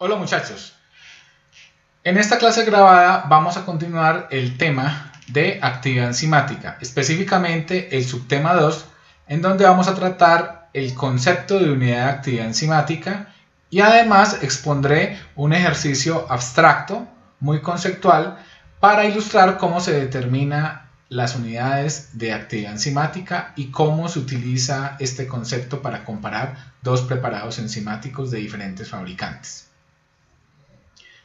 Hola muchachos, en esta clase grabada vamos a continuar el tema de actividad enzimática, específicamente el subtema 2, en donde vamos a tratar el concepto de unidad de actividad enzimática y además expondré un ejercicio abstracto, muy conceptual, para ilustrar cómo se determinan las unidades de actividad enzimática y cómo se utiliza este concepto para comparar dos preparados enzimáticos de diferentes fabricantes.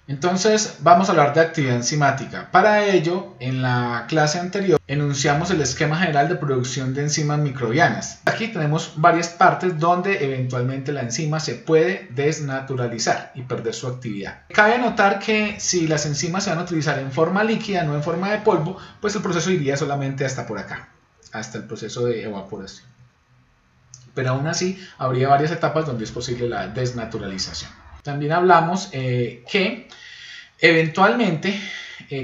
Entonces vamos a hablar de actividad enzimática. Para ello, en la clase anterior enunciamos el esquema general de producción de enzimas microbianas. Aquí tenemos varias partes donde eventualmente la enzima se puede desnaturalizar y perder su actividad. Cabe notar que si las enzimas se van a utilizar en forma líquida, no en forma de polvo, pues el proceso iría solamente hasta por acá, hasta el proceso de evaporación. Pero aún así habría varias etapas donde es posible la desnaturalización. También hablamos que eventualmente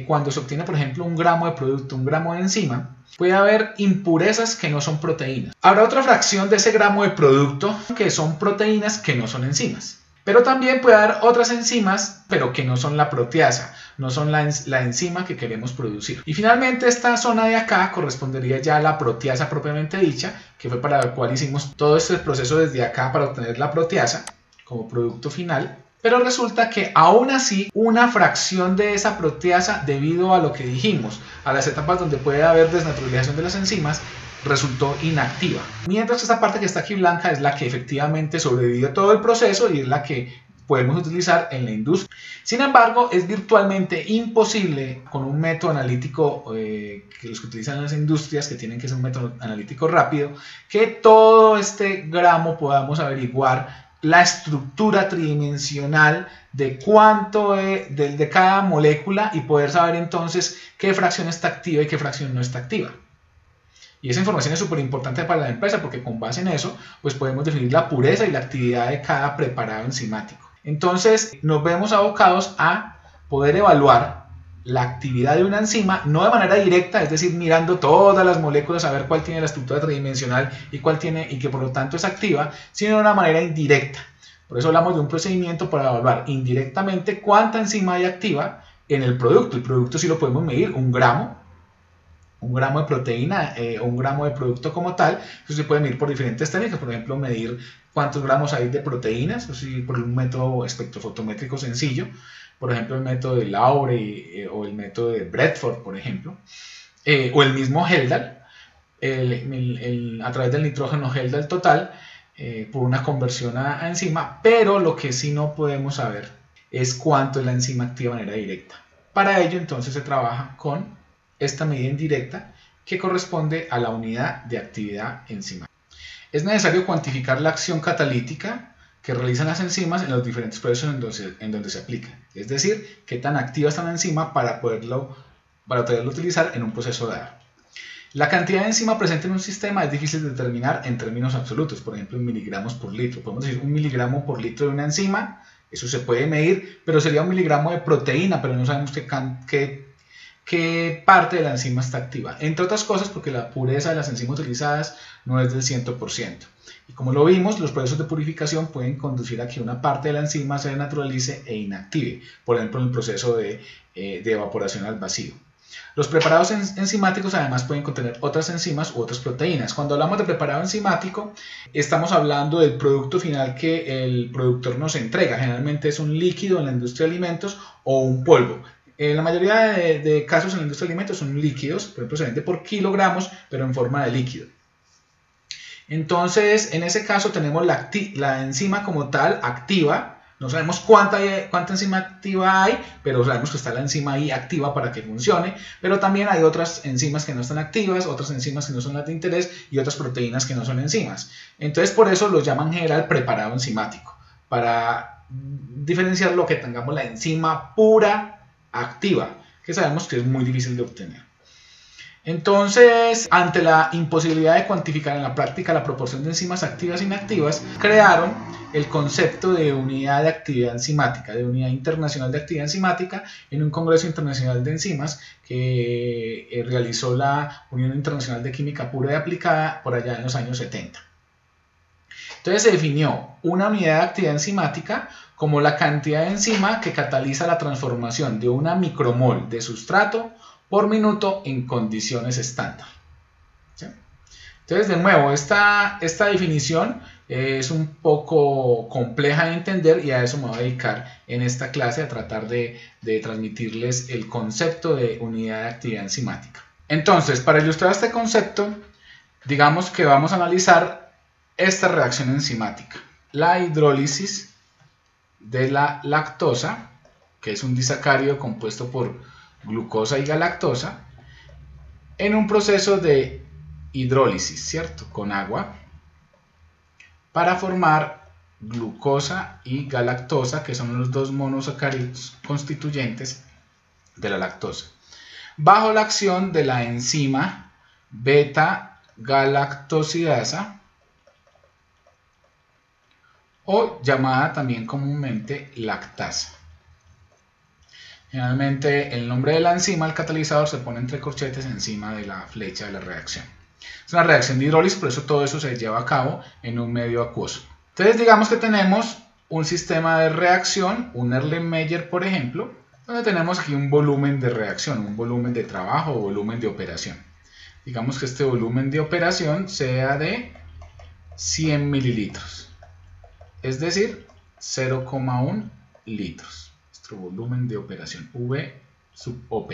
cuando se obtiene, por ejemplo, un gramo de producto, un gramo de enzima, puede haber impurezas que no son proteínas. Habrá otra fracción de ese gramo de producto que son proteínas que no son enzimas. Pero también puede haber otras enzimas, pero que no son la proteasa, no son la enzima que queremos producir. Y finalmente esta zona de acá correspondería ya a la proteasa propiamente dicha, que fue para la cual hicimos todo este proceso desde acá para obtener la proteasa como producto final. Pero resulta que aún así una fracción de esa proteasa, debido a lo que dijimos, a las etapas donde puede haber desnaturalización de las enzimas, resultó inactiva. Mientras que esta parte que está aquí blanca es la que efectivamente sobrevivió todo el proceso y es la que podemos utilizar en la industria. Sin embargo, es virtualmente imposible con un método analítico que los que utilizan las industrias, que tienen que ser un método analítico rápido, que todo este gramo podamos averiguar la estructura tridimensional de cuánto de cada molécula y poder saber entonces qué fracción está activa y qué fracción no está activa. Y esa información es súper importante para la empresa porque con base en eso pues podemos definir la pureza y la actividad de cada preparado enzimático. Entonces nos vemos abocados a poder evaluar la actividad de una enzima, no de manera directa, es decir, mirando todas las moléculas a ver cuál tiene la estructura tridimensional y cuál tiene y que por lo tanto es activa, sino de una manera indirecta. Por eso hablamos de un procedimiento para evaluar indirectamente cuánta enzima hay activa en el producto. El producto sí lo podemos medir, un gramo de proteína o un gramo de producto como tal. Eso se puede medir por diferentes técnicas, por ejemplo, medir cuántos gramos hay de proteínas, eso sí, por un método espectrofotométrico sencillo, por ejemplo, el método de Laure o el método de Bradford, por ejemplo, o el mismo Heldal, a través del nitrógeno Heldal total, por una conversión a enzima, pero lo que sí no podemos saber es cuánto es la enzima activa de manera directa. Para ello, entonces, se trabaja con esta medida indirecta que corresponde a la unidad de actividad enzimática. Es necesario cuantificar la acción catalítica que realizan las enzimas en los diferentes procesos en donde se aplican, es decir, qué tan activa está la enzima para poderlo utilizar en un proceso dado. La cantidad de enzima presente en un sistema es difícil de determinar en términos absolutos, por ejemplo en miligramos por litro. Podemos decir 1 miligramo por litro de una enzima, eso se puede medir, pero sería 1 miligramo de proteína, pero no sabemos qué parte de la enzima está activa, entre otras cosas porque la pureza de las enzimas utilizadas no es del 100%. Y como lo vimos, los procesos de purificación pueden conducir a que una parte de la enzima se denaturalice e inactive, por ejemplo en el proceso de evaporación al vacío. Los preparados enzimáticos además pueden contener otras enzimas u otras proteínas. Cuando hablamos de preparado enzimático, estamos hablando del producto final que el productor nos entrega. Generalmente es un líquido en la industria de alimentos o un polvo. En la mayoría de casos en la industria de alimentos son líquidos, por ejemplo se vende por kilogramos, pero en forma de líquido. Entonces, en ese caso tenemos la enzima como tal activa. No sabemos cuánta enzima activa hay, pero sabemos que está la enzima ahí activa para que funcione. Pero también hay otras enzimas que no están activas, otras enzimas que no son las de interés y otras proteínas que no son enzimas. Entonces, por eso lo llaman en general preparado enzimático, para diferenciar lo que tengamos la enzima pura activa, que sabemos que es muy difícil de obtener. Entonces, ante la imposibilidad de cuantificar en la práctica la proporción de enzimas activas e inactivas, crearon el concepto de unidad de actividad enzimática, de unidad internacional de actividad enzimática, en un congreso internacional de enzimas que realizó la Unión Internacional de Química Pura y Aplicada por allá en los años 70. Entonces se definió una unidad de actividad enzimática como la cantidad de enzima que cataliza la transformación de una micromol de sustrato por minuto en condiciones estándar. ¿Sí? Entonces, de nuevo, esta definición es un poco compleja de entender y a eso me voy a dedicar en esta clase, a tratar de transmitirles el concepto de unidad de actividad enzimática. Entonces, para ilustrar este concepto, digamos que vamos a analizar esta reacción enzimática. La hidrólisis de la lactosa, que es un disacárido compuesto por glucosa y galactosa, en un proceso de hidrólisis, ¿cierto? Con agua, para formar glucosa y galactosa, que son los dos monosacáridos constituyentes de la lactosa, bajo la acción de la enzima beta-galactosidasa, o llamada también comúnmente lactasa. Generalmente el nombre de la enzima, el catalizador, se pone entre corchetes encima de la flecha de la reacción. Es una reacción de hidrólisis, por eso todo eso se lleva a cabo en un medio acuoso. Entonces digamos que tenemos un sistema de reacción, un Erlenmeyer por ejemplo, donde tenemos aquí un volumen de reacción, un volumen de trabajo o volumen de operación. Digamos que este volumen de operación sea de 100 mililitros, es decir, 0,1 litros. Nuestro volumen de operación, V sub OP.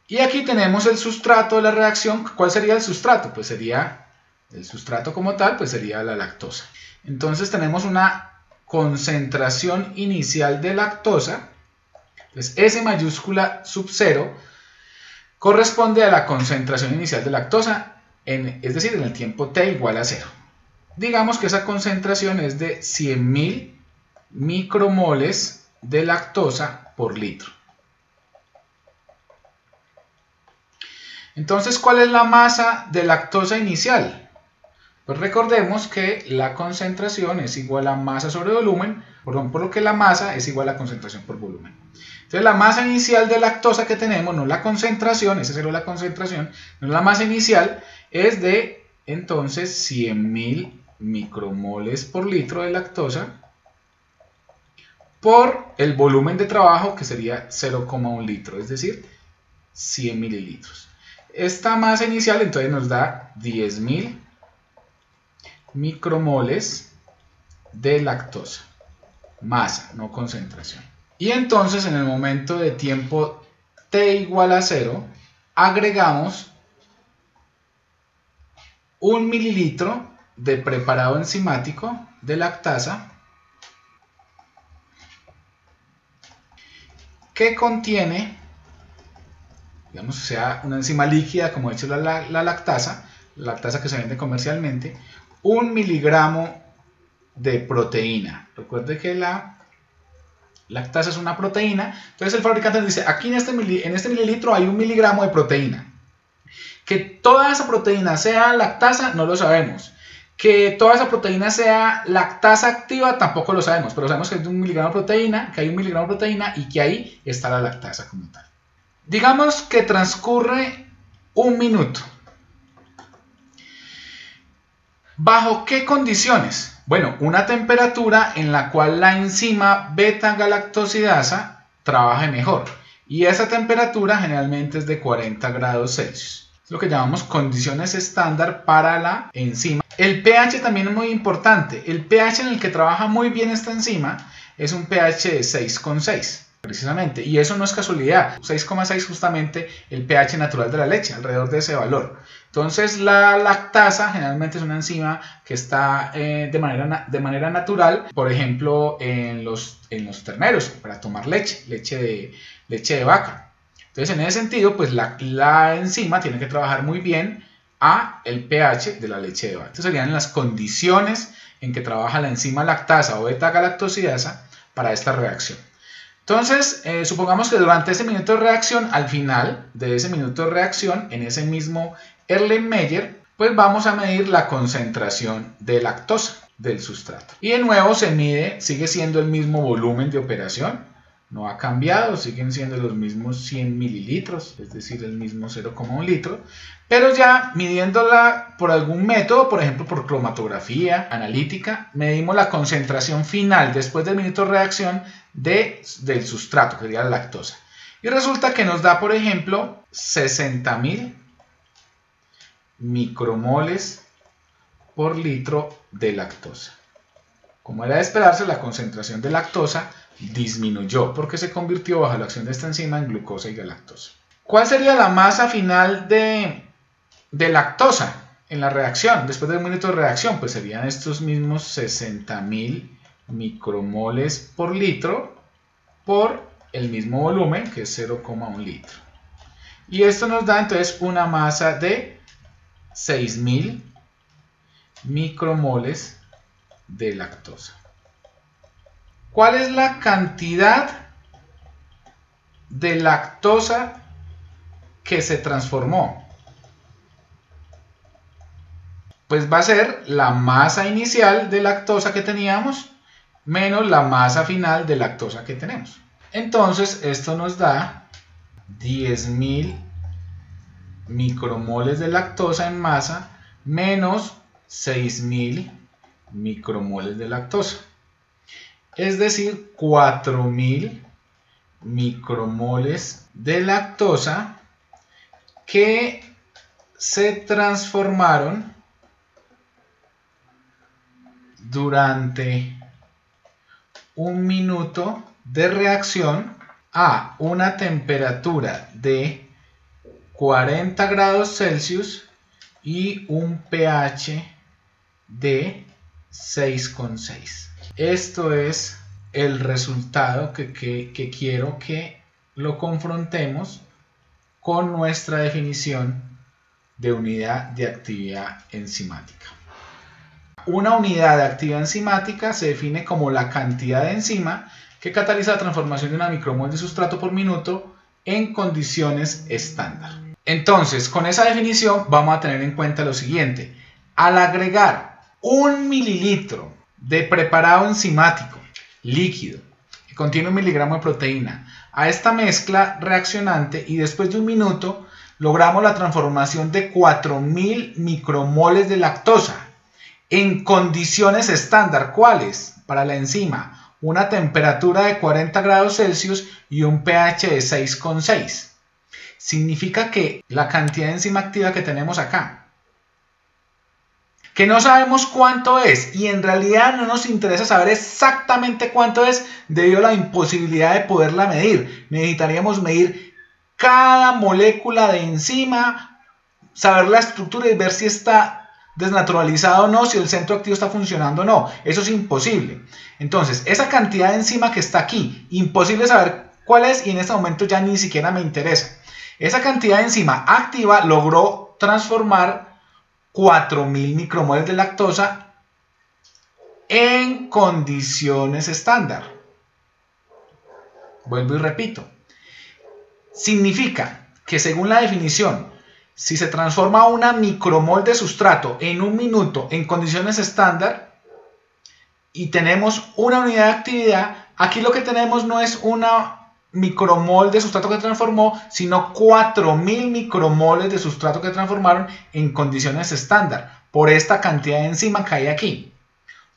Y aquí tenemos el sustrato de la reacción. ¿Cuál sería el sustrato? Pues sería, el sustrato como tal, pues sería la lactosa. Entonces tenemos una concentración inicial de lactosa. Pues S mayúscula sub 0 corresponde a la concentración inicial de lactosa, es decir, en el tiempo t igual a 0. Digamos que esa concentración es de 100.000 micromoles de lactosa por litro. Entonces, ¿cuál es la masa de lactosa inicial? Pues recordemos que la concentración es igual a masa sobre volumen, por lo que la masa es igual a concentración por volumen. Entonces, la masa inicial de lactosa que tenemos, no la concentración, esa sería la concentración, no la masa inicial, es de entonces 100.000 micromoles por litro de lactosa por el volumen de trabajo, que sería 0,1 litro, es decir, 100 mililitros. Esta masa inicial entonces nos da 10.000 micromoles de lactosa, masa, no concentración. Y entonces en el momento de tiempo t igual a 0, agregamos 1 mililitro de preparado enzimático de lactasa que contiene, digamos que sea una enzima líquida como hecho la lactasa que se vende comercialmente, 1 miligramo de proteína. Recuerde que la lactasa es una proteína, entonces el fabricante dice, aquí en este mililitro hay 1 miligramo de proteína. Que toda esa proteína sea lactasa, no lo sabemos. Que toda esa proteína sea lactasa activa, tampoco lo sabemos, pero sabemos que hay 1 miligramo de proteína, y que ahí está la lactasa como tal. Digamos que transcurre 1 minuto. ¿Bajo qué condiciones? Bueno, una temperatura en la cual la enzima beta-galactosidasa trabaje mejor. Y esa temperatura generalmente es de 40 grados Celsius. Es lo que llamamos condiciones estándar para la enzima. El pH también es muy importante. El pH en el que trabaja muy bien esta enzima es un pH de 6,6. Precisamente, y eso no es casualidad, 6,6 justamente el pH natural de la leche, alrededor de ese valor. Entonces la lactasa generalmente es una enzima que está de manera natural, por ejemplo en los terneros, para tomar leche de vaca. Entonces en ese sentido, pues la enzima tiene que trabajar muy bien a el pH de la leche de vaca. Estas serían las condiciones en que trabaja la enzima lactasa o beta-galactosidasa para esta reacción. Entonces, supongamos que durante ese minuto de reacción, al final de ese minuto de reacción, en ese mismo Erlenmeyer, pues vamos a medir la concentración de lactosa del sustrato. Y de nuevo se mide, sigue siendo el mismo volumen de operación, no ha cambiado, siguen siendo los mismos 100 mililitros, es decir, el mismo 0,1 litro, pero ya midiéndola por algún método, por ejemplo por cromatografía analítica, medimos la concentración final después del minuto de reacción del sustrato, que sería la lactosa. Y resulta que nos da, por ejemplo, 60.000 micromoles por litro de lactosa. Como era de esperarse, la concentración de lactosa disminuyó porque se convirtió bajo la acción de esta enzima en glucosa y galactosa. ¿Cuál sería la masa final de lactosa en la reacción después de un minuto de reacción? Pues serían estos mismos 60.000 micromoles por litro por el mismo volumen, que es 0,1 litro. Y esto nos da entonces una masa de 6.000 micromoles de lactosa. ¿Cuál es la cantidad de lactosa que se transformó? Pues va a ser la masa inicial de lactosa que teníamos menos la masa final de lactosa que tenemos. Entonces esto nos da 10.000 micromoles de lactosa en masa menos 6.000 micromoles de lactosa. Es decir, 4.000 micromoles de lactosa que se transformaron durante un minuto de reacción a una temperatura de 40 grados Celsius y un pH de 6,6. Esto es el resultado que quiero que lo confrontemos con nuestra definición de unidad de actividad enzimática. Una unidad de actividad enzimática se define como la cantidad de enzima que cataliza la transformación de una micromol de sustrato por minuto en condiciones estándar. Entonces, con esa definición vamos a tener en cuenta lo siguiente. Al agregar 1 mililitro de preparado enzimático líquido que contiene 1 miligramo de proteína a esta mezcla reaccionante y después de un minuto logramos la transformación de 4.000 micromoles de lactosa en condiciones estándar. ¿Cuáles? Para la enzima, una temperatura de 40 grados Celsius y un pH de 6,6. Significa que la cantidad de enzima activa que tenemos acá, que no sabemos cuánto es, y en realidad no nos interesa saber exactamente cuánto es debido a la imposibilidad de poderla medir. Necesitaríamos medir cada molécula de enzima, saber la estructura y ver si está desnaturalizado o no, si el centro activo está funcionando o no. Eso es imposible. Entonces, esa cantidad de enzima que está aquí, imposible saber cuál es y en este momento ya ni siquiera me interesa. Esa cantidad de enzima activa logró transformar 4.000 micromoles de lactosa en condiciones estándar. Vuelvo y repito. Significa que según la definición, si se transforma una micromol de sustrato en un minuto en condiciones estándar y tenemos una unidad de actividad, aquí lo que tenemos no es una micromol de sustrato que transformó, sino 4.000 micromoles de sustrato que transformaron en condiciones estándar por esta cantidad de enzima que hay aquí.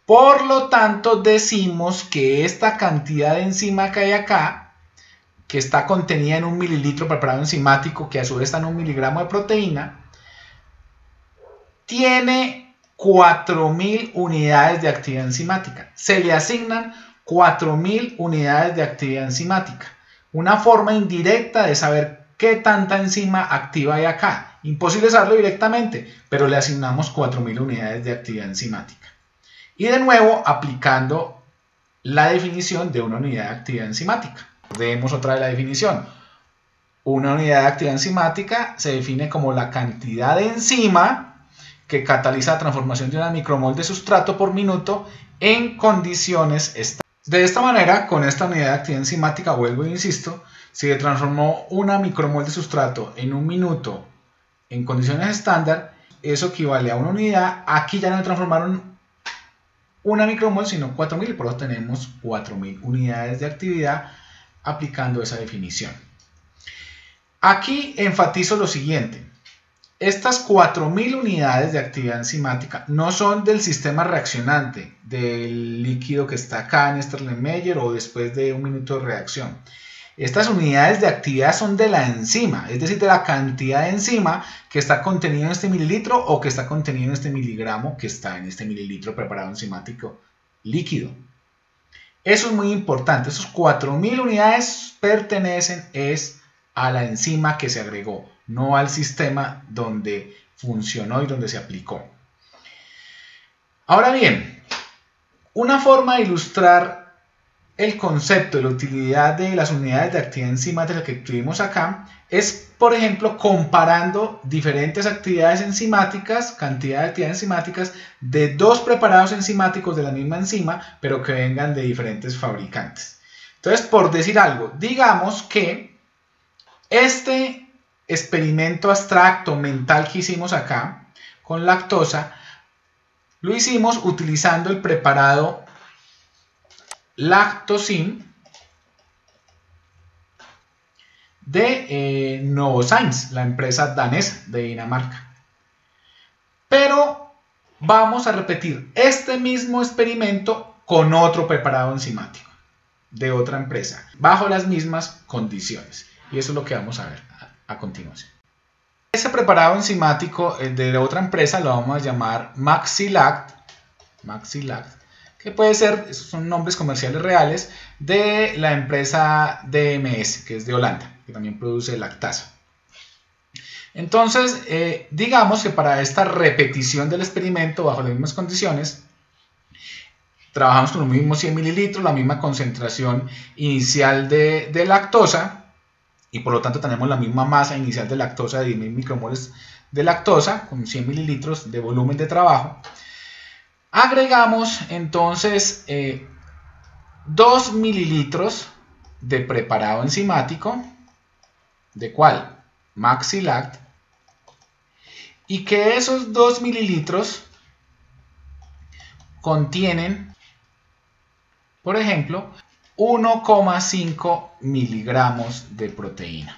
Por lo tanto, decimos que esta cantidad de enzima que hay acá, que está contenida en 1 mililitro preparado enzimático, que a su vez está en 1 miligramo de proteína, tiene 4.000 unidades de actividad enzimática. Se le asignan 4.000 unidades de actividad enzimática. Una forma indirecta de saber qué tanta enzima activa hay acá. Imposible saberlo directamente, pero le asignamos 4.000 unidades de actividad enzimática. Y de nuevo, aplicando la definición de una unidad de actividad enzimática. Vemos otra vez la definición. Una unidad de actividad enzimática se define como la cantidad de enzima que cataliza la transformación de una micromol de sustrato por minuto en condiciones estándar. De esta manera, con esta unidad de actividad enzimática, vuelvo e insisto, si se transformó una micromol de sustrato en un minuto en condiciones estándar, eso equivale a una unidad. Aquí ya no transformaron una micromol, sino 4.000, por eso tenemos 4.000 unidades de actividad aplicando esa definición. Aquí enfatizo lo siguiente. Estas 4000 unidades de actividad enzimática no son del sistema reaccionante, del líquido que está acá en Erlenmeyer o después de un minuto de reacción. Estas unidades de actividad son de la enzima, es decir, de la cantidad de enzima que está contenido en este mililitro o que está contenido en este miligramo que está en este mililitro preparado enzimático líquido. Eso es muy importante. Esos 4000 unidades pertenecen a la enzima que se agregó, no al sistema donde funcionó y donde se aplicó. Ahora bien, una forma de ilustrar el concepto de la utilidad de las unidades de actividad enzimática que tuvimos acá es, por ejemplo, comparando diferentes actividades enzimáticas, cantidad de actividades enzimáticas de dos preparados enzimáticos de la misma enzima, pero que vengan de diferentes fabricantes. Entonces, por decir algo, digamos que este experimento abstracto mental que hicimos acá con lactosa, lo hicimos utilizando el preparado Lactosim de Novozymes, la empresa danesa de Dinamarca. Pero vamos a repetir este mismo experimento con otro preparado enzimático de otra empresa, bajo las mismas condiciones. Y eso es lo que vamos a ver a continuación. Ese preparado enzimático de otra empresa lo vamos a llamar Maxilact, que puede ser, son nombres comerciales reales, de la empresa DMS, que es de Holanda, que también produce lactasa. Entonces, digamos que para esta repetición del experimento bajo las mismas condiciones, trabajamos con los mismos 100 mililitros, la misma concentración inicial de lactosa, y por lo tanto tenemos la misma masa inicial de lactosa de 10.000 micromoles de lactosa, con 100 mililitros de volumen de trabajo. Agregamos entonces 2 mililitros de preparado enzimático, ¿de cuál? Maxilact, y que esos 2 mililitros contienen, por ejemplo, 1,5 miligramos de proteína.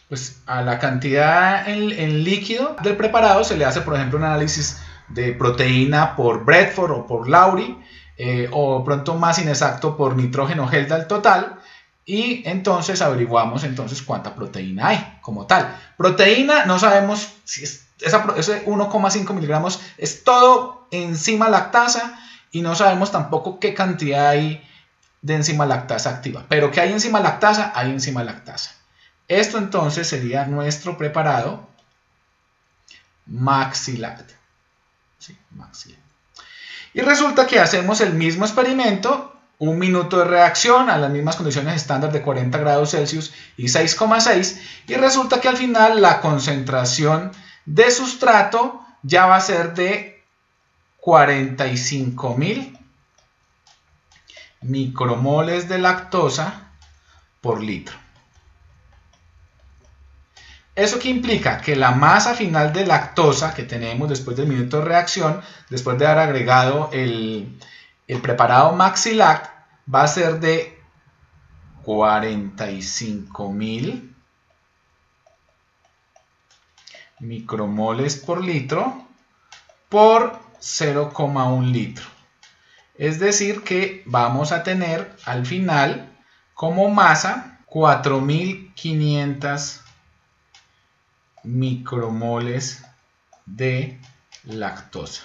Pues a la cantidad en líquido del preparado se le hace, por ejemplo, un análisis de proteína por Bradford o por Lowry, o pronto más inexacto por nitrógeno Haldal total, y entonces averiguamos entonces cuánta proteína hay como tal. Proteína no sabemos si ese 1,5 miligramos es todo enzima lactasa, y no sabemos tampoco qué cantidad hay de enzima lactasa activa, pero que hay enzima lactasa, hay enzima lactasa. Esto entonces sería nuestro preparado Maxilact. Sí, Maxilact. Y resulta que hacemos el mismo experimento, un minuto de reacción a las mismas condiciones estándar de 40 grados Celsius y 6,6, y resulta que al final la concentración de sustrato ya va a ser de 45.000 micromoles de lactosa por litro. ¿Eso qué implica? Que la masa final de lactosa que tenemos después del minuto de reacción, después de haber agregado el preparado Maxilact, va a ser de 45.000 micromoles por litro por 0,1 litro. Es decir que vamos a tener al final como masa 4.500 micromoles de lactosa.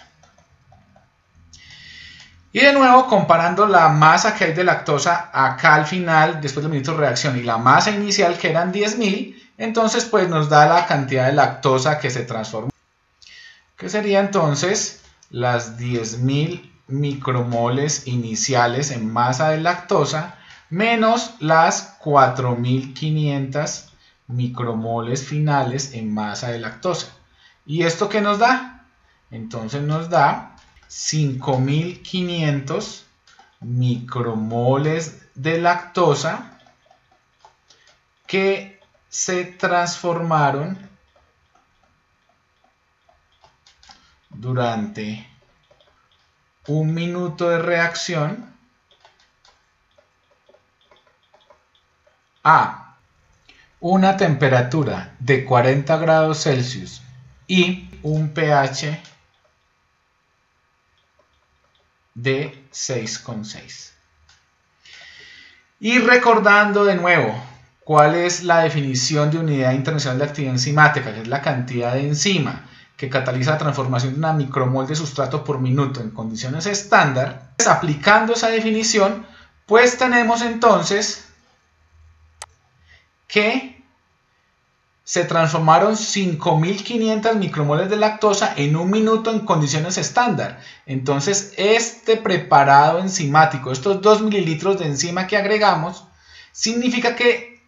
Y de nuevo, comparando la masa que hay de lactosa acá al final, después del minuto de reacción, y la masa inicial que eran 10.000, entonces pues nos da la cantidad de lactosa que se transformó, que sería entonces las 10.000 micromoles iniciales en masa de lactosa menos las 4.500 micromoles finales en masa de lactosa. ¿Y esto qué nos da? Entonces nos da 5.500 micromoles de lactosa que se transformaron durante un minuto de reacción a una temperatura de 40 grados Celsius y un pH de 6,6. Y recordando de nuevo cuál es la definición de unidad internacional de actividad enzimática, que es la cantidad de enzima que cataliza la transformación de una micromol de sustrato por minuto en condiciones estándar, pues aplicando esa definición, pues tenemos entonces que se transformaron 5.500 micromoles de lactosa en un minuto en condiciones estándar. Entonces este preparado enzimático, estos 2 mililitros de enzima que agregamos, significa que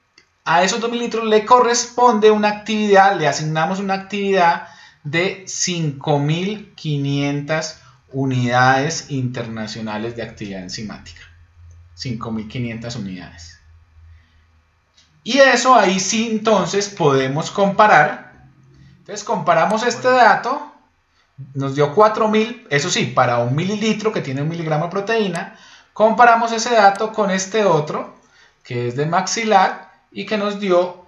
a esos 2 mililitros le corresponde una actividad, le asignamos una actividad de 5.500 unidades internacionales de actividad enzimática. 5.500 unidades. Y eso ahí sí entonces podemos comparar. Entonces comparamos este dato, nos dio 4.000, eso sí, para un mililitro que tiene 1 miligramo de proteína. Comparamos ese dato con este otro, que es de Maxilat, y que nos dio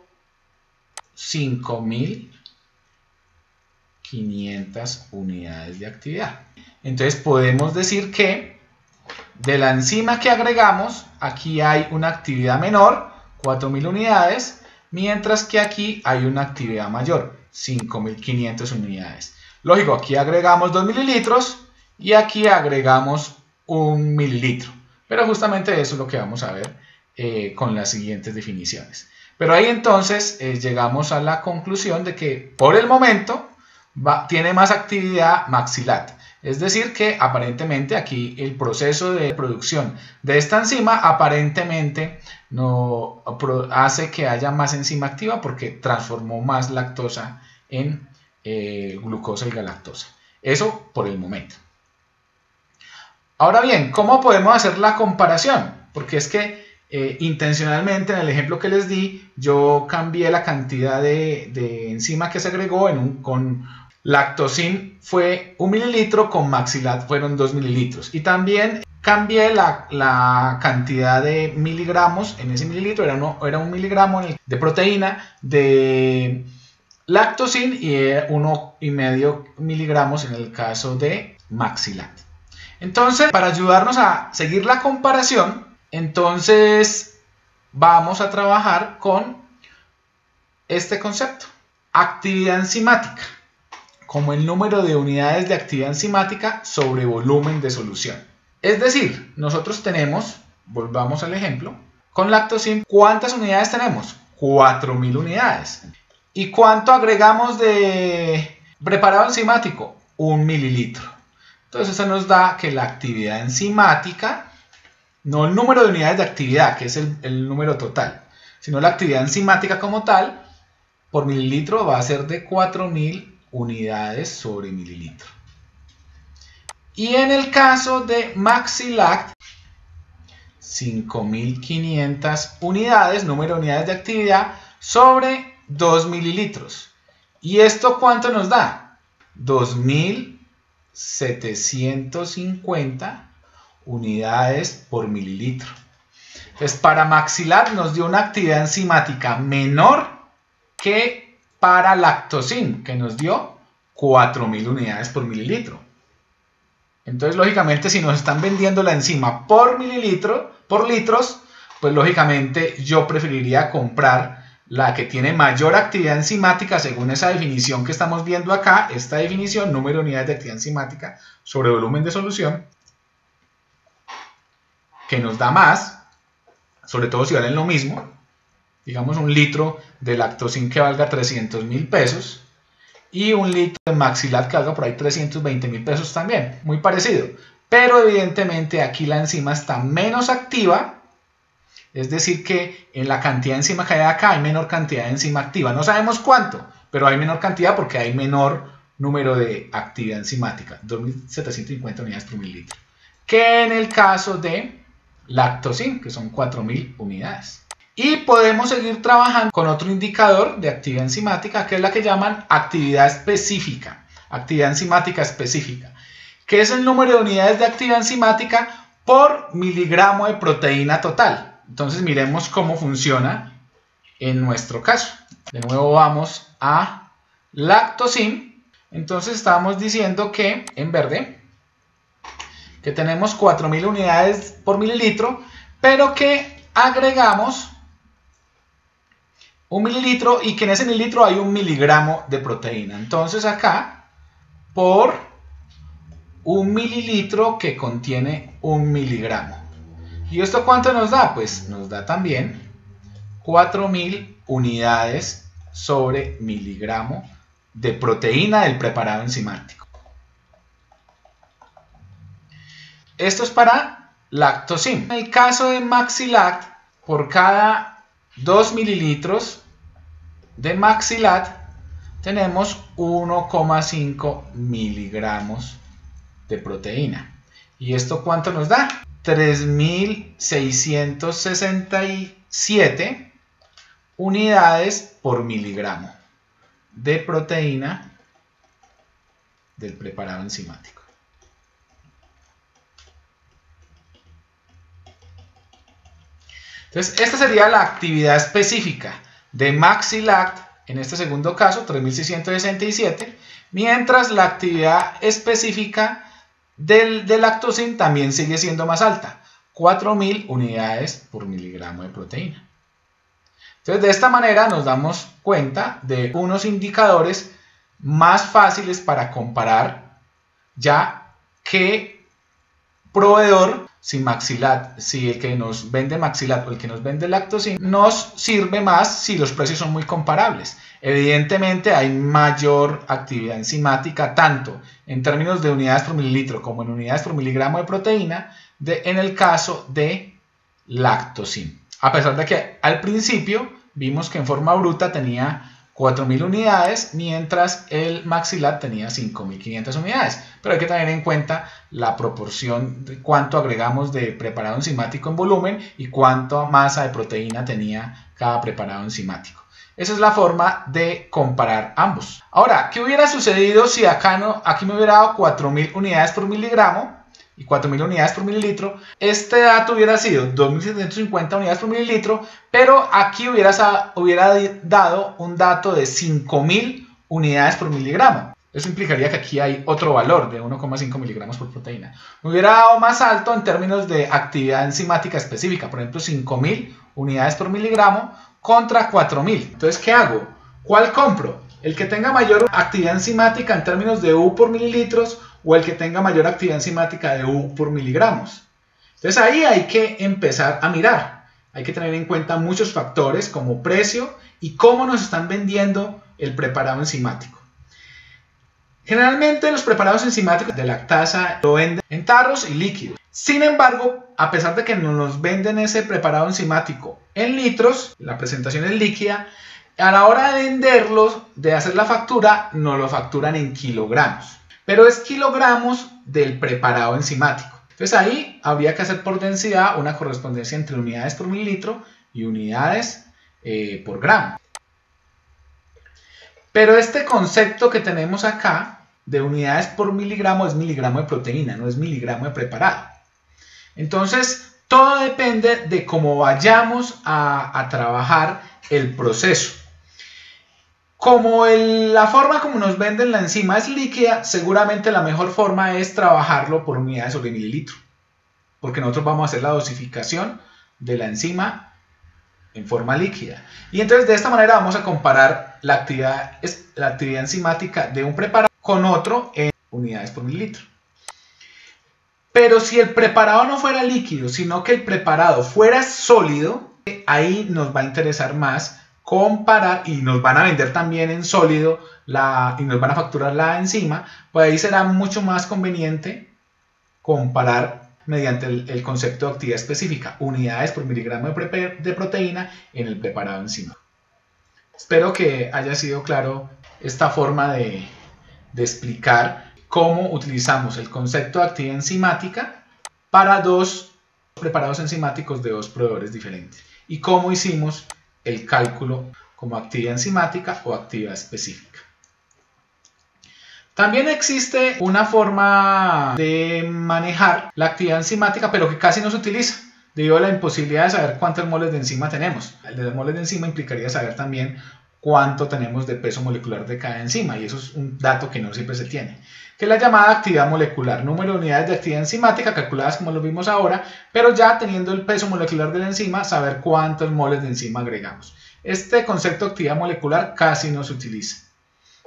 5.500 unidades de actividad. Entonces podemos decir que de la enzima que agregamos, aquí hay una actividad menor, 4.000 unidades, mientras que aquí hay una actividad mayor, 5.500 unidades. Lógico, aquí agregamos 2 mililitros y aquí agregamos 1 mililitro. Pero justamente eso es lo que vamos a ver con las siguientes definiciones. Pero ahí entonces llegamos a la conclusión de que por el momento tiene más actividad Maxilat. Es decir que aparentemente aquí el proceso de producción de esta enzima aparentemente no hace que haya más enzima activa porque transformó más lactosa en glucosa y galactosa. Eso por el momento. Ahora bien, ¿cómo podemos hacer la comparación? Porque es que intencionalmente en el ejemplo que les di yo cambié la cantidad de enzima que se agregó con Lactosin fue 1 mililitro, con Maxilat fueron 2 mililitros. Y también cambié la cantidad de miligramos en ese mililitro, era 1 miligramo de proteína de Lactosin y 1,5 miligramos en el caso de Maxilat. Entonces, para ayudarnos a seguir la comparación, entonces vamos a trabajar con este concepto, actividad enzimática, como el número de unidades de actividad enzimática sobre volumen de solución. Es decir, nosotros tenemos, volvamos al ejemplo, con Lactosin, ¿cuántas unidades tenemos? 4.000 unidades. ¿Y cuánto agregamos de preparado enzimático? 1 mililitro. Entonces eso nos da que la actividad enzimática, no el número de unidades de actividad, que es el número total, sino la actividad enzimática como tal, por mililitro va a ser de 4.000 unidades sobre mililitro. Y en el caso de Maxilat, 5.500 unidades, número de unidades de actividad, sobre 2 mililitros. ¿Y esto cuánto nos da? 2.750 unidades por mililitro. Entonces, para Maxilat nos dio una actividad enzimática menor que para Lactosin, que nos dio 4.000 unidades por mililitro. Entonces, lógicamente, si nos están vendiendo la enzima por mililitro, por litros, pues lógicamente yo preferiría comprar la que tiene mayor actividad enzimática según esa definición que estamos viendo acá, esta definición, número de unidades de actividad enzimática sobre volumen de solución, que nos da más, sobre todo si valen lo mismo. Digamos un litro de Lactosin que valga 300.000 pesos y un litro de Maxilat que valga por ahí 320.000 pesos también, muy parecido. Pero evidentemente aquí la enzima está menos activa, es decir que en la cantidad de enzima que hay acá hay menor cantidad de enzima activa. No sabemos cuánto, pero hay menor cantidad porque hay menor número de actividad enzimática, 2.750 unidades por mililitro, que en el caso de Lactosin, que son 4.000 unidades. Y podemos seguir trabajando con otro indicador de actividad enzimática, que es la que llaman actividad específica, actividad enzimática específica, que es el número de unidades de actividad enzimática por miligramo de proteína total. Entonces miremos cómo funciona en nuestro caso. De nuevo vamos a Lactosim. Entonces estábamos diciendo que en verde que tenemos 4000 unidades por mililitro, pero que agregamos 1 mililitro y que en ese mililitro hay 1 miligramo de proteína. Entonces acá, por 1 mililitro que contiene 1 miligramo. ¿Y esto cuánto nos da? Pues nos da también 4000 unidades sobre miligramo de proteína del preparado enzimático. Esto es para Lactosim. En el caso de Maxilat, por cada 2 mililitros de Maxilat tenemos 1,5 miligramos de proteína. ¿Y esto cuánto nos da? 3667 unidades por miligramo de proteína del preparado enzimático. Entonces, esta sería la actividad específica de Maxilact, en este segundo caso, 3667, mientras la actividad específica del Lactosim también sigue siendo más alta, 4000 unidades por miligramo de proteína. Entonces, de esta manera nos damos cuenta de unos indicadores más fáciles para comparar, ya que proveedor, si Maxilat, si el que nos vende Maxilat o el que nos vende Lactosim, nos sirve más si los precios son muy comparables. Evidentemente hay mayor actividad enzimática tanto en términos de unidades por mililitro como en unidades por miligramo de proteína en el caso de Lactosim. A pesar de que al principio vimos que en forma bruta tenía 4000 unidades, mientras el Maxilat tenía 5500 unidades. Pero hay que tener en cuenta la proporción de cuánto agregamos de preparado enzimático en volumen y cuánta masa de proteína tenía cada preparado enzimático. Esa es la forma de comparar ambos. Ahora, ¿qué hubiera sucedido si aquí me hubiera dado 4000 unidades por miligramo y 4000 unidades por mililitro? Este dato hubiera sido 2750 unidades por mililitro, pero aquí hubiera dado un dato de 5000 unidades por miligramo. Eso implicaría que aquí hay otro valor de 1,5 miligramos por proteína. Me hubiera dado más alto en términos de actividad enzimática específica, por ejemplo 5000 unidades por miligramo contra 4000. Entonces, ¿qué hago? ¿Cuál compro? ¿El que tenga mayor actividad enzimática en términos de U por mililitros o el que tenga mayor actividad enzimática de U por miligramos? Entonces ahí hay que empezar a mirar. Hay que tener en cuenta muchos factores como precio y cómo nos están vendiendo el preparado enzimático. Generalmente los preparados enzimáticos de lactasa lo venden en tarros y líquidos. Sin embargo, a pesar de que nos venden ese preparado enzimático en litros, la presentación es líquida, a la hora de venderlos, de hacer la factura, nos lo facturan en kilogramos. Pero es kilogramos del preparado enzimático. Entonces ahí habría que hacer por densidad una correspondencia entre unidades por mililitro y unidades por gramo. Pero este concepto que tenemos acá de unidades por miligramo es miligramo de proteína, no es miligramo de preparado. Entonces, todo depende de cómo vayamos a trabajar el proceso. Como la forma como nos venden la enzima es líquida, seguramente la mejor forma es trabajarlo por unidades sobre mililitro. Porque nosotros vamos a hacer la dosificación de la enzima en forma líquida. Y entonces de esta manera vamos a comparar la actividad enzimática de un preparado con otro en unidades por mililitro. Pero si el preparado no fuera líquido, sino que el preparado fuera sólido, ahí nos va a interesar más comparar y nos van a vender también en sólido y nos van a facturar la enzima, pues ahí será mucho más conveniente comparar mediante el concepto de actividad específica, unidades por miligramo de proteína en el preparado enzimático. Espero que haya sido claro esta forma de explicar cómo utilizamos el concepto de actividad enzimática para dos preparados enzimáticos de dos proveedores diferentes y cómo hicimos el cálculo como actividad enzimática o actividad específica. También existe una forma de manejar la actividad enzimática, pero que casi no se utiliza. debido a la imposibilidad de saber cuántos moles de enzima tenemos. El de los moles de enzima implicaría saber también cuánto tenemos de peso molecular de cada enzima, y eso es un dato que no siempre se tiene, que es la llamada actividad molecular, número de unidades de actividad enzimática calculadas como lo vimos ahora, pero ya teniendo el peso molecular de la enzima, saber cuántos moles de enzima agregamos. Este concepto de actividad molecular casi no se utiliza.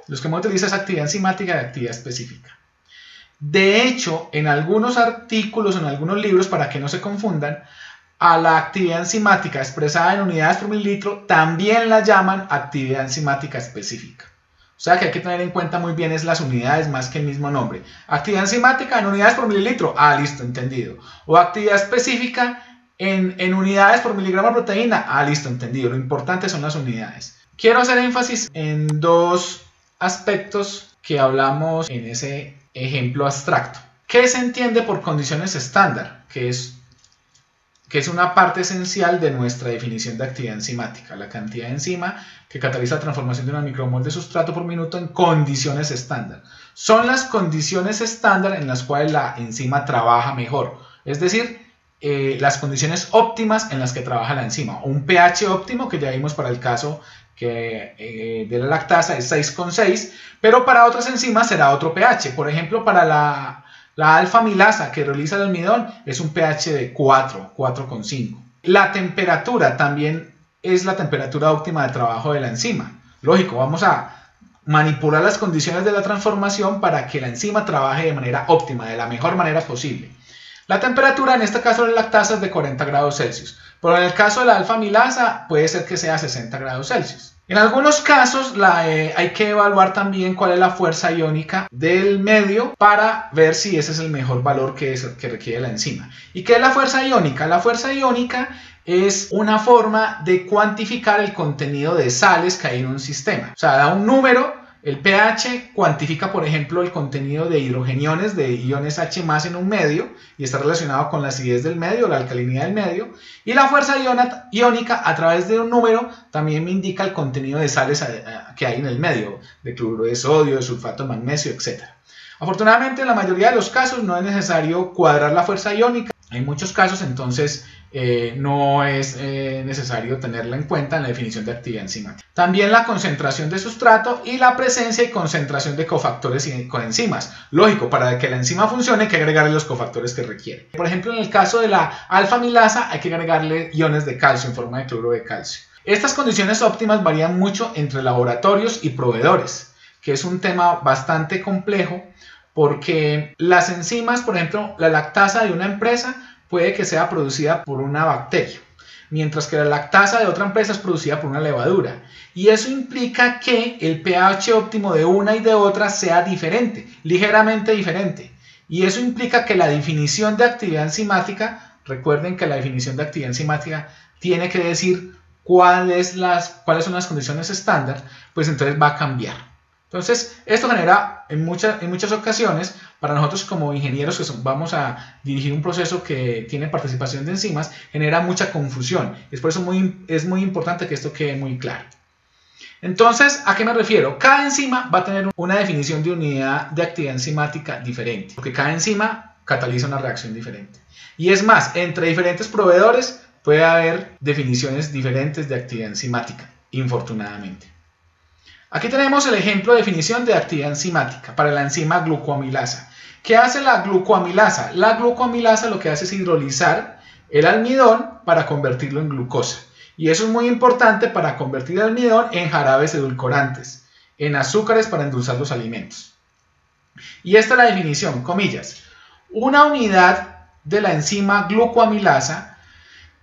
Los que más utiliza es actividad enzimática y actividad específica. De hecho, en algunos artículos, en algunos libros, para que no se confundan, a la actividad enzimática expresada en unidades por mililitro también la llaman actividad enzimática específica. O sea que hay que tener en cuenta muy bien es las unidades más que el mismo nombre. Actividad enzimática en unidades por mililitro, listo, entendido. O actividad específica en unidades por miligramo de proteína, listo, entendido. Lo importante son las unidades. Quiero hacer énfasis en dos aspectos que hablamos en ese ejemplo abstracto. ¿Qué se entiende por condiciones estándar? Que es una parte esencial de nuestra definición de actividad enzimática, la cantidad de enzima que cataliza la transformación de una micromol de sustrato por minuto en condiciones estándar. Son las condiciones estándar en las cuales la enzima trabaja mejor, es decir, las condiciones óptimas en las que trabaja la enzima. Un pH óptimo, que ya vimos para el caso de la lactasa, es 6,6, pero para otras enzimas será otro pH. Por ejemplo, para la alfa-amilasa que realiza el almidón es un pH de 4,5. La temperatura también es la temperatura óptima de trabajo de la enzima. Lógico, vamos a manipular las condiciones de la transformación para que la enzima trabaje de manera óptima, de la mejor manera posible. La temperatura en este caso de la lactasa es de 40 grados Celsius, pero en el caso de la alfa-amilasa puede ser que sea 60 grados Celsius. En algunos casos hay que evaluar también cuál es la fuerza iónica del medio para ver si ese es el mejor valor que requiere la enzima. ¿Y qué es la fuerza iónica? La fuerza iónica es una forma de cuantificar el contenido de sales que hay en un sistema. O sea, da un número. El pH cuantifica, por ejemplo, el contenido de hidrogeniones, de iones H+ en un medio, y está relacionado con la acidez del medio, la alcalinidad del medio. Y la fuerza iónica, a través de un número, también me indica el contenido de sales que hay en el medio, de cloruro de sodio, de sulfato de magnesio, etc. Afortunadamente, en la mayoría de los casos no es necesario cuadrar la fuerza iónica. Hay muchos casos, entonces, no es necesario tenerla en cuenta en la definición de actividad enzimática. También la concentración de sustrato y la presencia y concentración de cofactores y coenzimas. Lógico, para que la enzima funcione hay que agregarle los cofactores que requiere. Por ejemplo, en el caso de la alfa-amilasa hay que agregarle iones de calcio en forma de cloruro de calcio. Estas condiciones óptimas varían mucho entre laboratorios y proveedores, que es un tema bastante complejo porque las enzimas, por ejemplo, la lactasa de una empresa puede que sea producida por una bacteria, mientras que la lactasa de otra empresa es producida por una levadura. Y eso implica que el pH óptimo de una y de otra sea diferente, ligeramente diferente. Y eso implica que la definición de actividad enzimática, recuerden que la definición de actividad enzimática tiene que decir cuáles son las condiciones estándar, pues entonces va a cambiar. Entonces, esto genera en muchas ocasiones, para nosotros como ingenieros que vamos a dirigir un proceso que tiene participación de enzimas, genera mucha confusión. Es por eso es muy importante que esto quede muy claro. Entonces, ¿a qué me refiero? Cada enzima va a tener una definición de unidad de actividad enzimática diferente, porque cada enzima cataliza una reacción diferente. Y es más, entre diferentes proveedores puede haber definiciones diferentes de actividad enzimática, infortunadamente. Aquí tenemos el ejemplo de definición de actividad enzimática para la enzima glucoamilasa. ¿Qué hace la glucoamilasa? La glucoamilasa lo que hace es hidrolizar el almidón para convertirlo en glucosa. Y eso es muy importante para convertir el almidón en jarabes edulcorantes, en azúcares para endulzar los alimentos. Y esta es la definición, comillas. Una unidad de la enzima glucoamilasa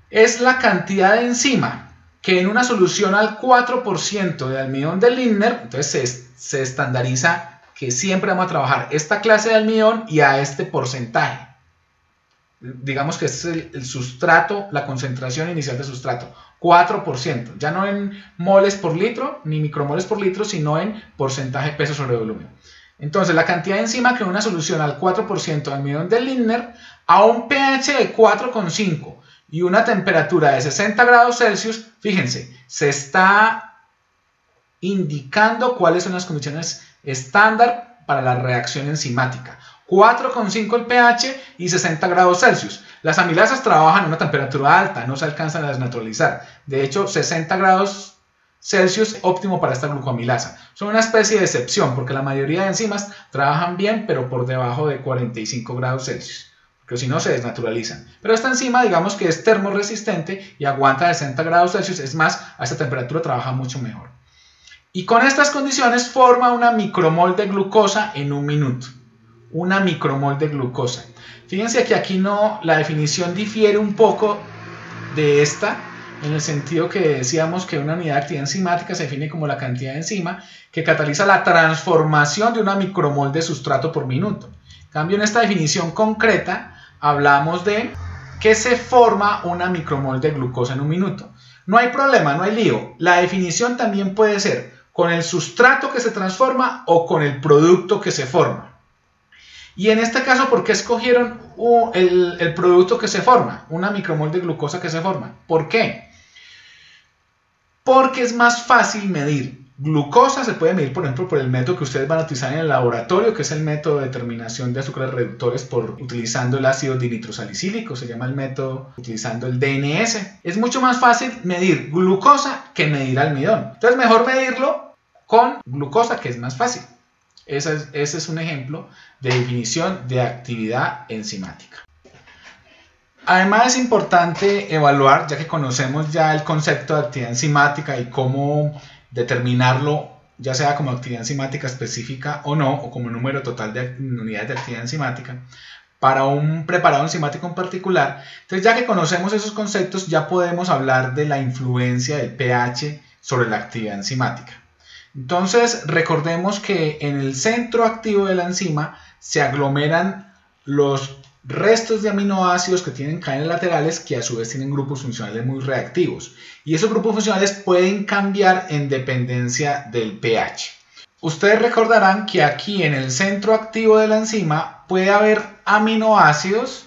es la cantidad de enzima que en una solución al 4% de almidón de Lindner, entonces se estandariza que siempre vamos a trabajar esta clase de almidón y a este porcentaje. Digamos que este es el sustrato, la concentración inicial de sustrato, 4%, ya no en moles por litro ni micromoles por litro, sino en porcentaje peso sobre volumen. Entonces la cantidad de enzima que en una solución al 4% de almidón de Lindner a un pH de 4,5 y una temperatura de 60 grados Celsius, fíjense, se está indicando cuáles son las condiciones estándar para la reacción enzimática. 4,5 el pH y 60 grados Celsius. Las amilasas trabajan a una temperatura alta, no se alcanzan a desnaturalizar. De hecho, 60 grados Celsius es óptimo para esta glucoamilasa. Son una especie de excepción porque la mayoría de enzimas trabajan bien, pero por debajo de 45 grados Celsius, porque si no se desnaturalizan. Pero esta enzima, digamos que es termoresistente y aguanta 60 grados Celsius, es más, a esta temperatura trabaja mucho mejor. Y con estas condiciones forma una micromol de glucosa en un minuto. Una micromol de glucosa. Fíjense que aquí la definición difiere un poco de esta, en el sentido que decíamos que una unidad de actividad enzimática se define como la cantidad de enzima que cataliza la transformación de una micromol de sustrato por minuto. En cambio, en esta definición concreta hablamos de que se forma una micromol de glucosa en un minuto. No hay problema, no hay lío. La definición también puede ser con el sustrato que se transforma o con el producto que se forma. Y en este caso, ¿por qué escogieron el producto que se forma? Una micromol de glucosa que se forma. ¿Por qué? Porque es más fácil medir. Glucosa se puede medir, por ejemplo, por el método que ustedes van a utilizar en el laboratorio, que es el método de determinación de azúcares reductores utilizando el ácido dinitrosalicílico, se llama el método utilizando el DNS. Es mucho más fácil medir glucosa que medir almidón. Entonces, mejor medirlo con glucosa, que es más fácil. Ese es un ejemplo de definición de actividad enzimática. Además es importante evaluar, ya que conocemos ya el concepto de actividad enzimática y cómo determinarlo, ya sea como actividad enzimática específica o no, o como número total de unidades de actividad enzimática, para un preparado enzimático en particular. Entonces, ya que conocemos esos conceptos, ya podemos hablar de la influencia del pH sobre la actividad enzimática. Entonces, recordemos que en el centro activo de la enzima se aglomeran los restos de aminoácidos que tienen cadenas laterales que a su vez tienen grupos funcionales muy reactivos. Y esos grupos funcionales pueden cambiar en dependencia del pH. Ustedes recordarán que aquí en el centro activo de la enzima puede haber aminoácidos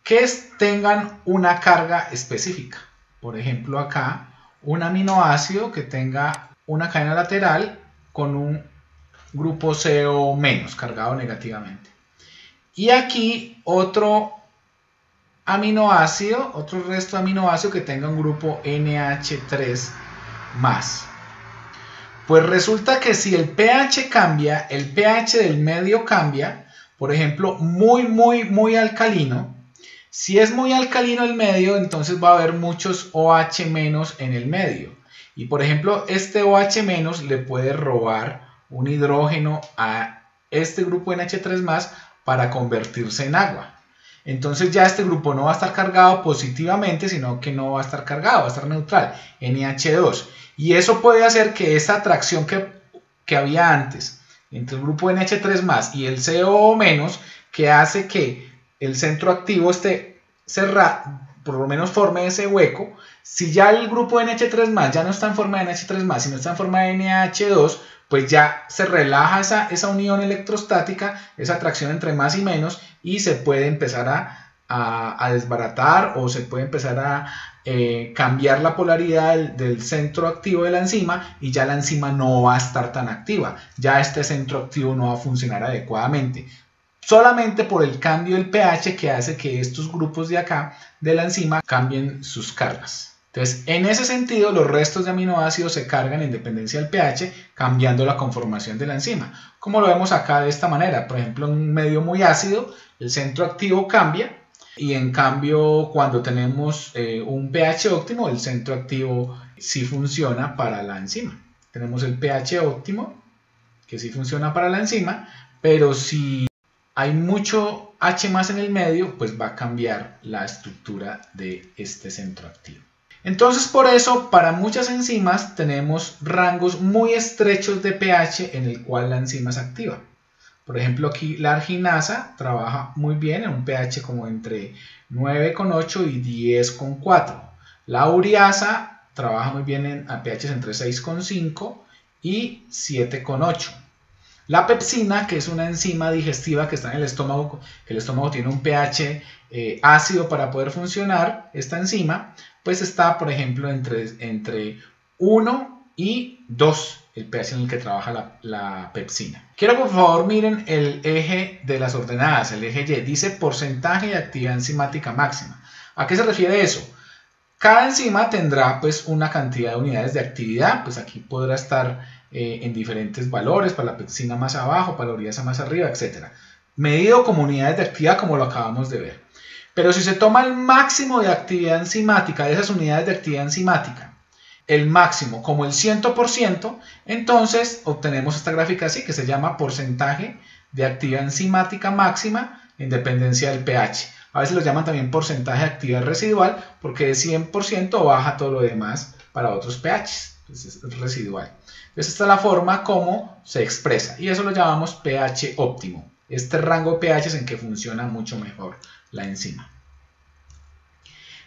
que tengan una carga específica. Por ejemplo, acá un aminoácido que tenga una cadena lateral con un grupo CO- cargado negativamente. Y aquí otro aminoácido, otro resto de aminoácido que tenga un grupo NH3+. Pues resulta que si el pH cambia, el pH del medio cambia, por ejemplo, muy alcalino. Si es muy alcalino el medio, entonces va a haber muchos OH- en el medio. Y por ejemplo, este OH- le puede robar un hidrógeno a este grupo NH3+ para convertirse en agua. Entonces ya este grupo no va a estar cargado positivamente, sino que no va a estar cargado, va a estar neutral, NH2. Y eso puede hacer que esta atracción que había antes entre el grupo NH3+ y el CO-, que hace que el centro activo esté cerrado, por lo menos forme ese hueco. Si ya el grupo NH3+ ya no está en forma de NH3+, sino está en forma de NH2, pues ya se relaja esa unión electrostática, esa atracción entre más y menos, y se puede empezar a desbaratar, o se puede empezar a cambiar la polaridad del centro activo de la enzima, y ya la enzima no va a estar tan activa, ya este centro activo no va a funcionar adecuadamente, solamente por el cambio del pH que hace que estos grupos de acá de la enzima cambien sus cargas. Entonces, en ese sentido, los restos de aminoácidos se cargan en dependencia del pH, cambiando la conformación de la enzima. Como lo vemos acá de esta manera, por ejemplo, en un medio muy ácido, el centro activo cambia, y en cambio, cuando tenemos un pH óptimo, el centro activo sí funciona para la enzima. Tenemos el pH óptimo, que sí funciona para la enzima, pero si hay mucho H+ en el medio, pues va a cambiar la estructura de este centro activo. Entonces, por eso, para muchas enzimas tenemos rangos muy estrechos de pH en el cual la enzima es activa. Por ejemplo, aquí la arginasa trabaja muy bien en un pH como entre 9,8 y 10,4. La ureasa trabaja muy bien en pHs entre 6,5 y 7,8. La pepsina, que es una enzima digestiva que está en el estómago, que el estómago tiene un pH ácido para poder funcionar, esta enzima, pues está, por ejemplo, entre 1 y 2. el pH en el que trabaja la pepsina. Quiero que por favor miren el eje de las ordenadas, el eje Y, dice porcentaje de actividad enzimática máxima. ¿A qué se refiere eso? Cada enzima tendrá pues una cantidad de unidades de actividad, pues aquí podrá estar en diferentes valores, para la pepsina más abajo, para la uridasa más arriba, etc. Medido como unidades de actividad como lo acabamos de ver. Pero si se toma el máximo de actividad enzimática, de esas unidades de actividad enzimática, el máximo como el 100%, entonces obtenemos esta gráfica así, que se llama porcentaje de actividad enzimática máxima en dependencia del pH. A veces lo llaman también porcentaje de actividad residual, porque de 100% baja todo lo demás para otros pHs. Entonces es residual. Entonces esta es la forma como se expresa, y eso lo llamamos pH óptimo. Este rango de pH es en que funciona mucho mejor la enzima.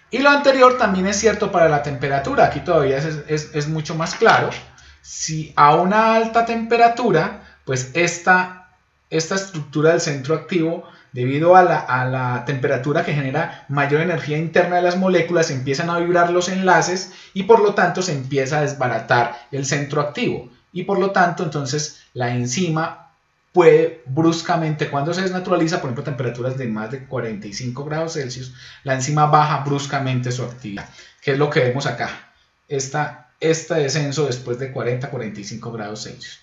Y lo anterior también es cierto para la temperatura. Aquí todavía es mucho más claro. Si a una alta temperatura, pues esta estructura del centro activo, debido a la temperatura que genera mayor energía interna de las moléculas, empiezan a vibrar los enlaces y por lo tanto se empieza a desbaratar el centro activo. Y por lo tanto, entonces, la enzima puede bruscamente, cuando se desnaturaliza, por ejemplo, a temperaturas de más de 45 grados Celsius, la enzima baja bruscamente su actividad, que es lo que vemos acá, este descenso después de 40-45 grados Celsius.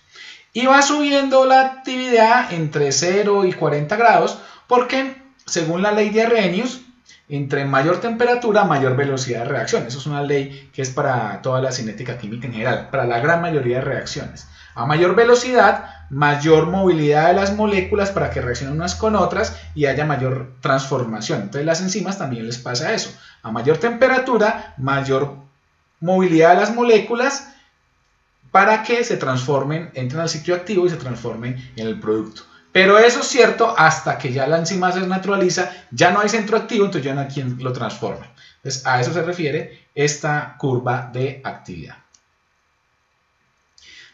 Y va subiendo la actividad entre 0 y 40 grados, porque según la ley de Arrhenius, entre mayor temperatura, mayor velocidad de reacción. Eso es una ley que es para toda la cinética química en general, para la gran mayoría de reacciones. A mayor velocidad, mayor movilidad de las moléculas para que reaccionen unas con otras y haya mayor transformación. Entonces las enzimas también les pasa eso. A mayor temperatura, mayor movilidad de las moléculas para que se transformen, entren al sitio activo y se transformen en el producto. Pero eso es cierto hasta que ya la enzima se desnaturaliza, ya no hay centro activo, entonces ya no hay quien lo transforme. Entonces a eso se refiere esta curva de actividad.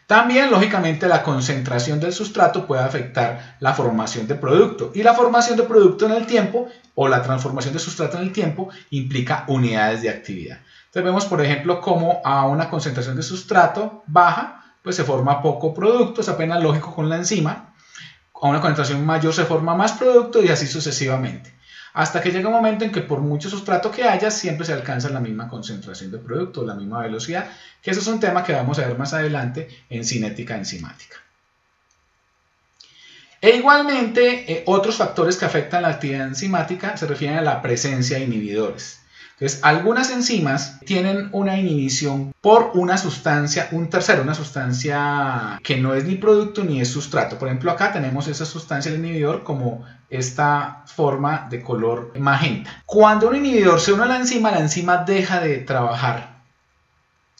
También, lógicamente, la concentración del sustrato puede afectar la formación de producto. Y la formación de producto en el tiempo, o la transformación de sustrato en el tiempo, implica unidades de actividad. Entonces vemos, por ejemplo, cómo a una concentración de sustrato baja, pues se forma poco producto, es apenas lógico con la enzima. A una concentración mayor se forma más producto y así sucesivamente. Hasta que llega un momento en que por mucho sustrato que haya, siempre se alcanza la misma concentración de producto, la misma velocidad, que eso es un tema que vamos a ver más adelante en cinética enzimática. E igualmente, otros factores que afectan la actividad enzimática se refieren a la presencia de inhibidores. Entonces, algunas enzimas tienen una inhibición por una sustancia, un tercero, una sustancia que no es ni producto ni es sustrato. Por ejemplo, acá tenemos esa sustancia, el inhibidor, como esta forma de color magenta. Cuando un inhibidor se une a la enzima deja de trabajar,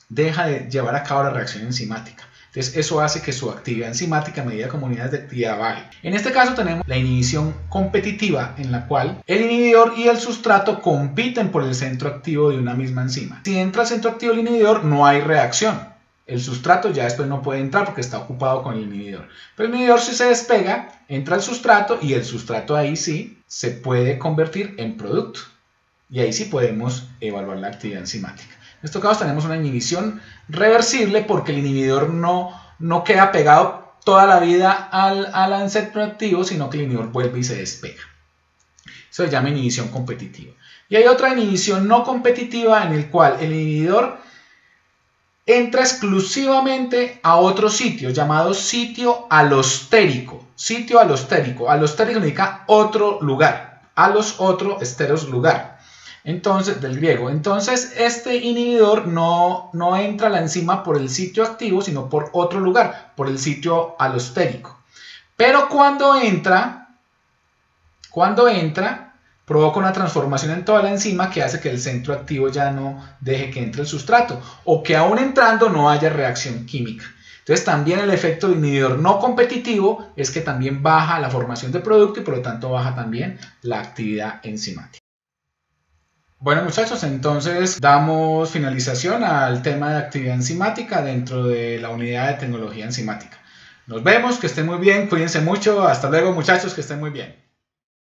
deja de llevar a cabo la reacción enzimática. Entonces eso hace que su actividad enzimática medida como unidades de actividad baje. En este caso tenemos la inhibición competitiva, en la cual el inhibidor y el sustrato compiten por el centro activo de una misma enzima. Si entra el centro activo del inhibidor, no hay reacción. El sustrato ya después no puede entrar porque está ocupado con el inhibidor. Pero el inhibidor, si se despega, entra el sustrato y el sustrato ahí sí se puede convertir en producto. Y ahí sí podemos evaluar la actividad enzimática. En estos casos tenemos una inhibición reversible porque el inhibidor no queda pegado toda la vida al centro activo, sino que el inhibidor vuelve y se despega. Eso se llama inhibición competitiva. Y hay otra inhibición no competitiva en el cual el inhibidor entra exclusivamente a otro sitio llamado sitio alostérico. Sitio alostérico. Alostérico significa otro lugar. Alos, otro, esteros, lugar. Entonces, del griego. Entonces, este inhibidor no entra a la enzima por el sitio activo, sino por otro lugar, por el sitio alostérico. Pero cuando entra, provoca una transformación en toda la enzima que hace que el centro activo ya no deje que entre el sustrato, o que aún entrando no haya reacción química. Entonces también el efecto del inhibidor no competitivo es que también baja la formación de producto y por lo tanto baja también la actividad enzimática. Bueno muchachos, entonces damos finalización al tema de actividad enzimática dentro de la unidad de tecnología enzimática. Nos vemos, que estén muy bien, cuídense mucho, hasta luego muchachos, que estén muy bien.